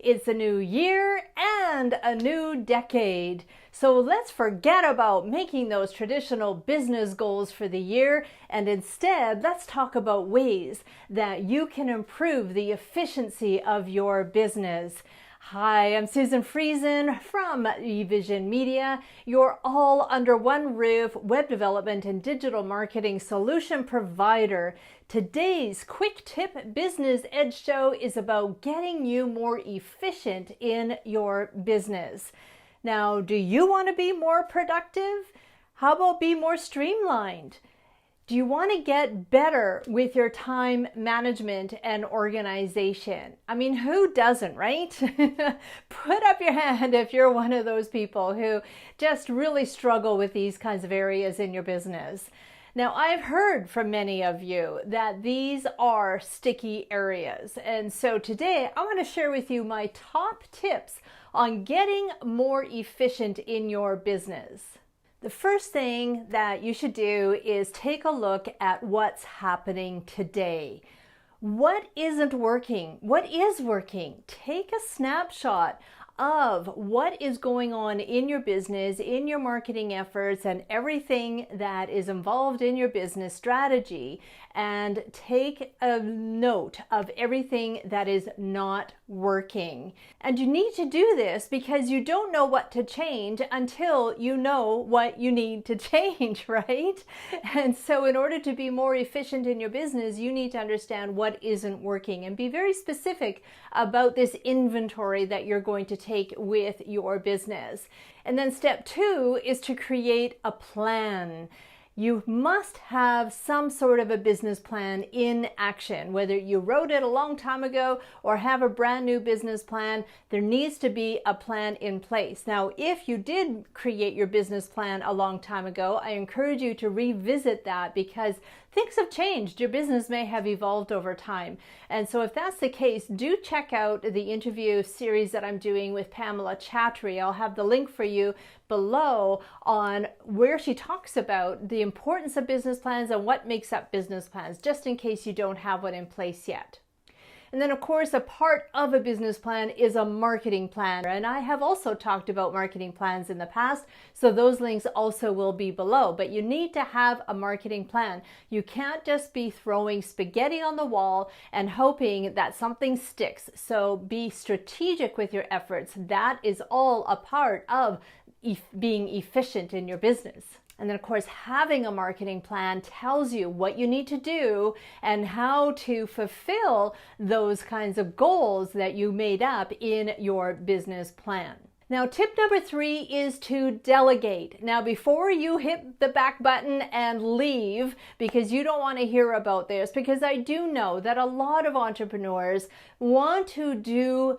It's a new year and a new decade. So let's forget about making those traditional business goals for the year, and instead let's talk about ways that you can improve the efficiency of your business. Hi, I'm Susan Friesen from eVision Media, your all under one roof web development and digital marketing solution provider. Today's Quick Tip Business Edge show is about getting you more efficient in your business. Now, do you want to be more productive? How about be more streamlined? Do you want to get better with your time management and organization? I mean, who doesn't, right? Put up your hand if you're one of those people who just really struggle with these kinds of areas in your business. Now, I've heard from many of you that these are sticky areas. And so today I want to share with you my top tips on getting more efficient in your business. The first thing that you should do is take a look at what's happening today. What isn't working? What is working? Take a snapshot of what is going on in your business, in your marketing efforts, and everything that is involved in your business strategy, and take a note of everything that is not working. And you need to do this because you don't know what to change until you know what you need to change, right? And so in order to be more efficient in your business, you need to understand what isn't working and be very specific about this inventory that you're going to take with your business. And then step 2 is to create a plan. You must have some sort of a business plan in action. Whether you wrote it a long time ago or have a brand new business plan, there needs to be a plan in place. Now, if you did create your business plan a long time ago, I encourage you to revisit that because things have changed. Your business may have evolved over time. And so if that's the case, do check out the interview series that I'm doing with Pamela Chattery. I'll have the link for you below on where she talks about the importance of business plans and what makes up business plans, just in case you don't have one in place yet. And then, of course, a part of a business plan is a marketing plan. And I have also talked about marketing plans in the past, so those links also will be below. But you need to have a marketing plan. You can't just be throwing spaghetti on the wall and hoping that something sticks. So be strategic with your efforts. That is all a part of being efficient in your business. And then, of course, having a marketing plan tells you what you need to do and how to fulfill those kinds of goals that you made up in your business plan. Now, tip number 3 is to delegate. Now, before you hit the back button and leave, because you don't want to hear about this, because I do know that a lot of entrepreneurs want to do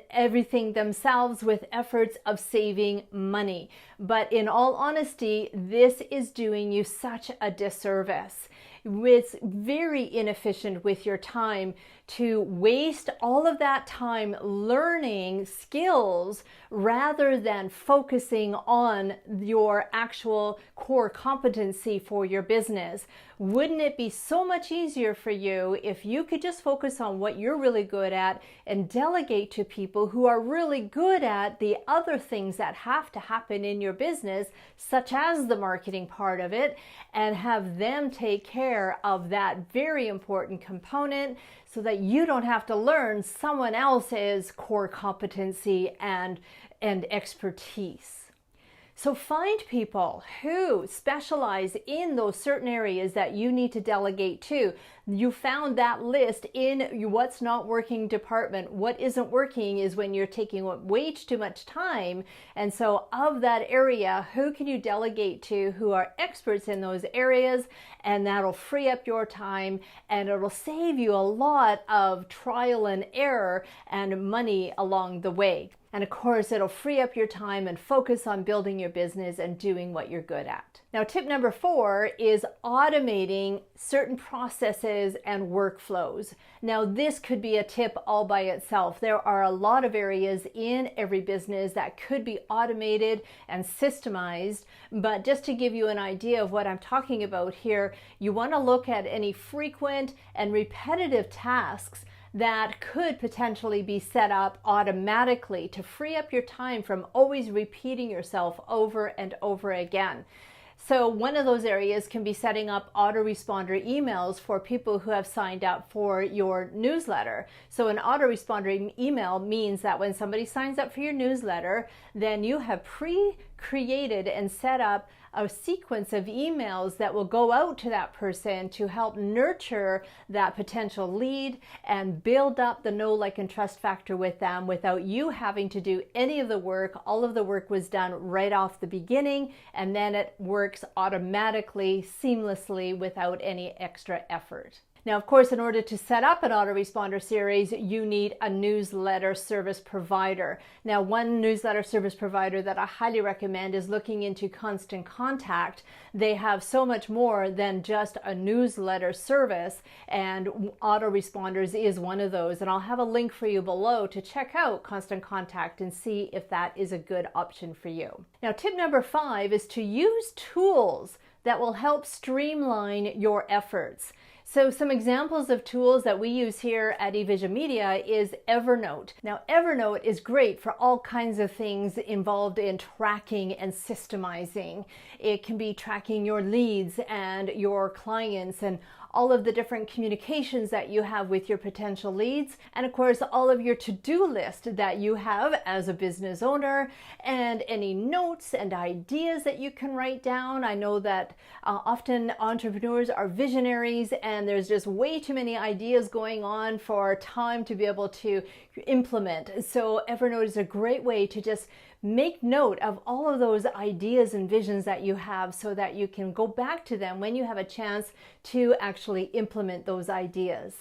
everything themselves with efforts of saving money. But in all honesty, this is doing you such a disservice. It's very inefficient with your time to waste all of that time learning skills rather than focusing on your actual core competency for your business. Wouldn't it be so much easier for you if you could just focus on what you're really good at and delegate to people who are really good at the other things that have to happen in your business, such as the marketing part of it, and have them take care of that very important component so that you don't have to learn someone else's core competency and expertise. So find people who specialize in those certain areas that you need to delegate to. You found that list in your what's not working department. What isn't working is when you're taking way too much time. And so of that area, who can you delegate to who are experts in those areas? And that'll free up your time and it'll save you a lot of trial and error and money along the way. And of course, it'll free up your time and focus on building your business and doing what you're good at. Now, tip number 4 is automating certain processes and workflows. Now, this could be a tip all by itself. There are a lot of areas in every business that could be automated and systemized, but just to give you an idea of what I'm talking about here, you want to look at any frequent and repetitive tasks that could potentially be set up automatically to free up your time from always repeating yourself over and over again. So one of those areas can be setting up autoresponder emails for people who have signed up for your newsletter. So an autoresponder email means that when somebody signs up for your newsletter, then you have pre-created and set up a sequence of emails that will go out to that person to help nurture that potential lead and build up the know, like, and trust factor with them without you having to do any of the work. All of the work was done right off the beginning, and then it works automatically, seamlessly, without any extra effort. Now, of course, in order to set up an autoresponder series, you need a newsletter service provider. Now, one newsletter service provider that I highly recommend is looking into Constant Contact. They have so much more than just a newsletter service, and autoresponders is one of those. And I'll have a link for you below to check out Constant Contact and see if that is a good option for you. Now, tip number 5 is to use tools that will help streamline your efforts. So some examples of tools that we use here at eVision Media is Evernote. Now, Evernote is great for all kinds of things involved in tracking and systemizing. It can be tracking your leads and your clients and all of the different communications that you have with your potential leads, and of course all of your to-do list that you have as a business owner, and any notes and ideas that you can write down. I know that often entrepreneurs are visionaries and there's just way too many ideas going on for time to be able to implement. So Evernote is a great way to just make note of all of those ideas and visions that you have so that you can go back to them when you have a chance to actually implement those ideas.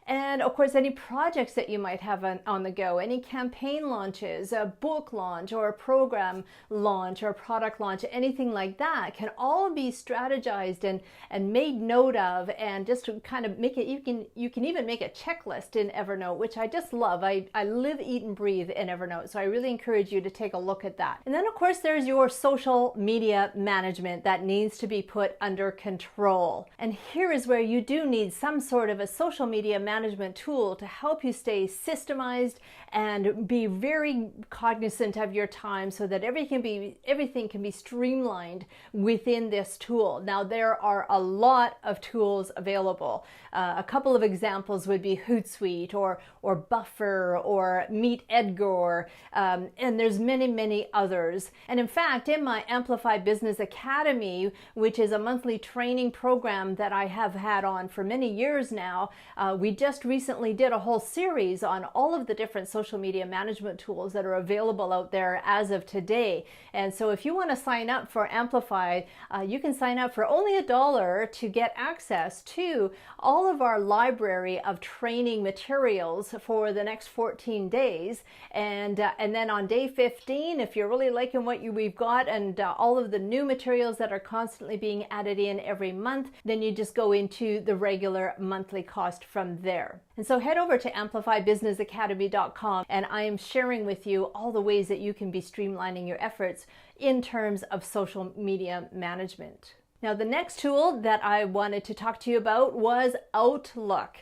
And of course, any projects that you might have on the go, any campaign launches, a book launch or a program launch or a product launch, anything like that can all be strategized and made note of, and just to kind of make it, you can even make a checklist in Evernote, which I just love. I live, eat, and breathe in Evernote, so I really encourage you to take a look at that. And then of course, there's your social media management that needs to be put under control. And here is where you do need some sort of a social media management tool to help you stay systemized and be very cognizant of your time so that everything can be streamlined within this tool. Now, there are a lot of tools available. A couple of examples would be Hootsuite or Buffer or Meet Edgar, and there's many others. And in fact, in my Amplify Business Academy, which is a monthly training program that I have had on for many years now, we just recently did a whole series on all of the different social media management tools that are available out there as of today. And so if you want to sign up for Amplify, you can sign up for only $1 to get access to all of our library of training materials for the next 14 days. And then on day 15, if you're really liking what we've got and all of the new materials that are constantly being added in every month, then you just go into the regular monthly cost from there. And so head over to amplifybusinessacademy.com, and I am sharing with you all the ways that you can be streamlining your efforts in terms of social media management. Now, the next tool that I wanted to talk to you about was Outlook.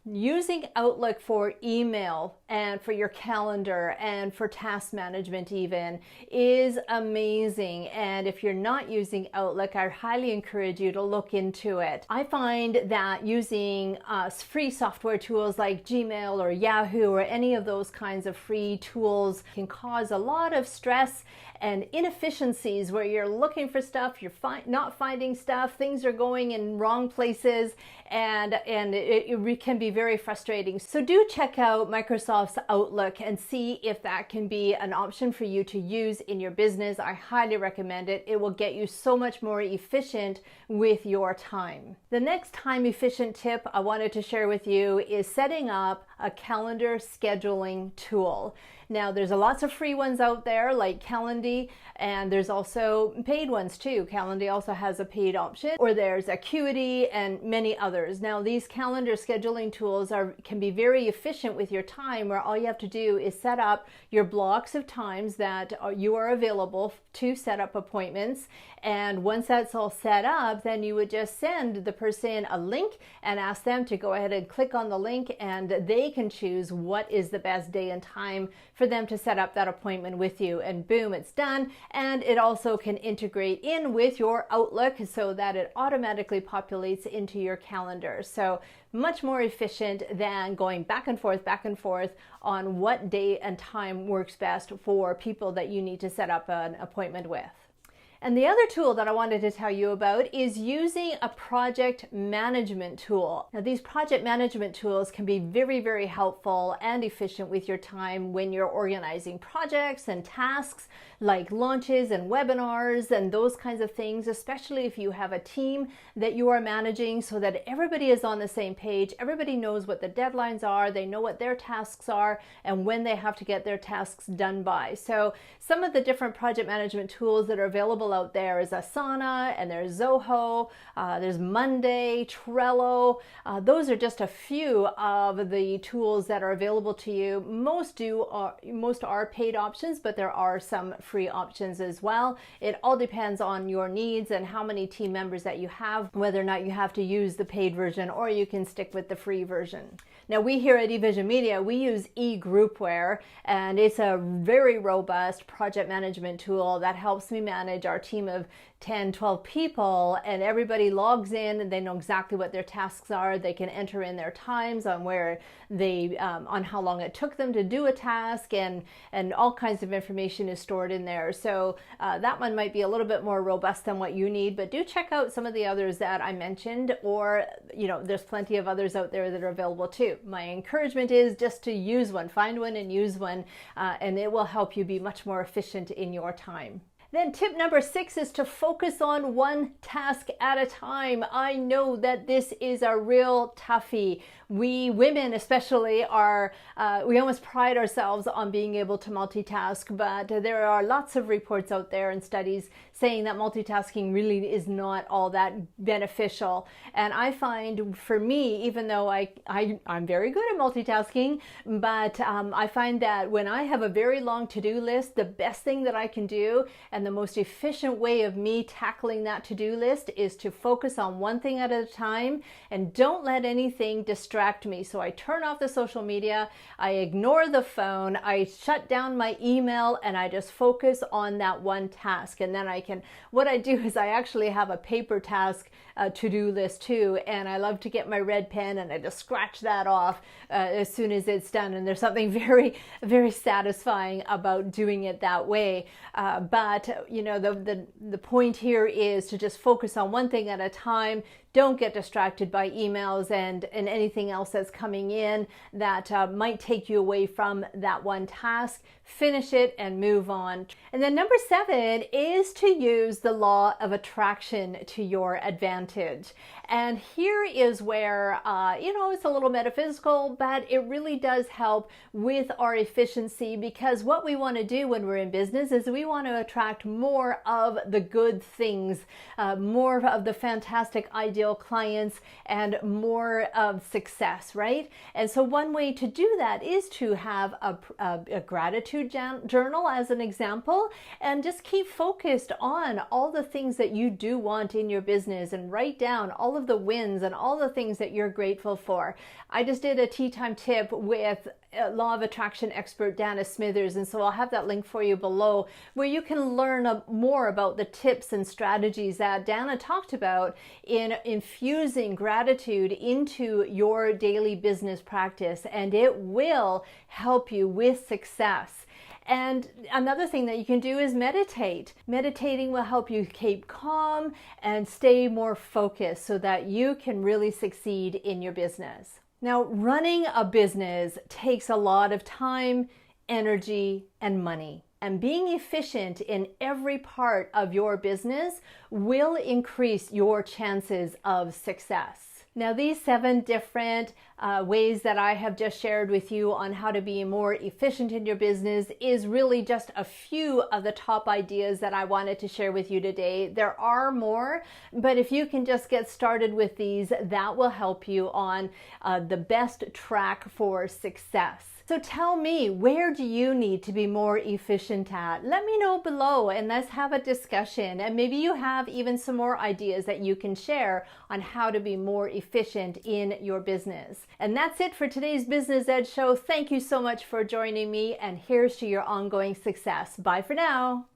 Using Outlook for email and for your calendar and for task management even is amazing. And if you're not using Outlook, I highly encourage you to look into it. I find that using free software tools like Gmail or Yahoo or any of those kinds of free tools can cause a lot of stress and inefficiencies where you're looking for stuff, you're not finding stuff, things are going in wrong places, and it can be very frustrating. So do check out Microsoft's Outlook and see if that can be an option for you to use in your business. I highly recommend it. It will get you so much more efficient with your time. The next time efficient tip I wanted to share with you is setting up a calendar scheduling tool. Now, there's lots of free ones out there like Calendly, and there's also paid ones too. Calendly also has a paid option, or there's Acuity and many others. Now, these calendar scheduling tools can be very efficient with your time, where all you have to do is set up your blocks of times that you are available to set up appointments. And once that's all set up, then you would just send the person a link and ask them to go ahead and click on the link, and they they can choose what is the best day and time for them to set up that appointment with you, and boom, it's done. And it also can integrate in with your Outlook so that it automatically populates into your calendar. So much more efficient than going back and forth on what day and time works best for people that you need to set up an appointment with. And the other tool that I wanted to tell you about is using a project management tool. Now, these project management tools can be very, very helpful and efficient with your time when you're organizing projects and tasks like launches and webinars and those kinds of things, especially if you have a team that you are managing, so that everybody is on the same page. Everybody knows what the deadlines are, they know what their tasks are, and when they have to get their tasks done by. So some of the different project management tools that are available out there is Asana, and there's Zoho, there's Monday, Trello. Those are just a few of the tools that are available to you. Most are paid options, but there are some free options as well. It all depends on your needs and how many team members that you have, whether or not you have to use the paid version or you can stick with the free version. Now, we here at eVision Media, we use eGroupware, and it's a very robust project management tool that helps me manage our team of 10, 12 people, and everybody logs in and they know exactly what their tasks are. They can enter in their times on where they, on how long it took them to do a task, and all kinds of information is stored in there. So that one might be a little bit more robust than what you need, but do check out some of the others that I mentioned, or, there's plenty of others out there that are available too. My encouragement is just to use one, find one and use one, and it will help you be much more efficient in your time. Then tip number 6 is to focus on one task at a time. I know that this is a real toughie. We women especially we almost pride ourselves on being able to multitask, but there are lots of reports out there and studies saying that multitasking really is not all that beneficial. And I find, for me, even though I'm very good at multitasking, but I find that when I have a very long to-do list, the best thing that I can do and the most efficient way of me tackling that to-do list is to focus on one thing at a time and don't let anything distract me. So I turn off the social media, I ignore the phone, I shut down my email, and I just focus on that one task. And then what I do is I actually have a paper task to-do list too, and I love to get my red pen and I just scratch that off as soon as it's done. And there's something very, very satisfying about doing it that way. But the point here is to just focus on one thing at a time. Don't get distracted by emails and anything else that's coming in that might take you away from that one task. Finish it and move on. And then number 7 is to use the law of attraction to your advantage. And here is where, it's a little metaphysical, but it really does help with our efficiency, because what we want to do when we're in business is we want to attract more of the good things, more of the fantastic ideal clients, and more of success, right? And so one way to do that is to have a gratitude journal as an example, and just keep focused on all the things that you do want in your business and write down all of the wins and all the things that you're grateful for. I just did a tea time tip with law of attraction expert Dana Smithers, and so I'll have that link for you below, where you can learn more about the tips and strategies that Dana talked about in infusing gratitude into your daily business practice, and it will help you with success. And another thing that you can do is meditate. Meditating will help you keep calm and stay more focused so that you can really succeed in your business. Now, running a business takes a lot of time, energy, and money. And being efficient in every part of your business will increase your chances of success. Now, these 7 different ways that I have just shared with you on how to be more efficient in your business is really just a few of the top ideas that I wanted to share with you today. There are more, but if you can just get started with these, that will help you on the best track for success. So tell me, where do you need to be more efficient at? Let me know below and let's have a discussion. And maybe you have even some more ideas that you can share on how to be more efficient in your business. And that's it for today's Business Ed Show. Thank you so much for joining me, and here's to your ongoing success. Bye for now.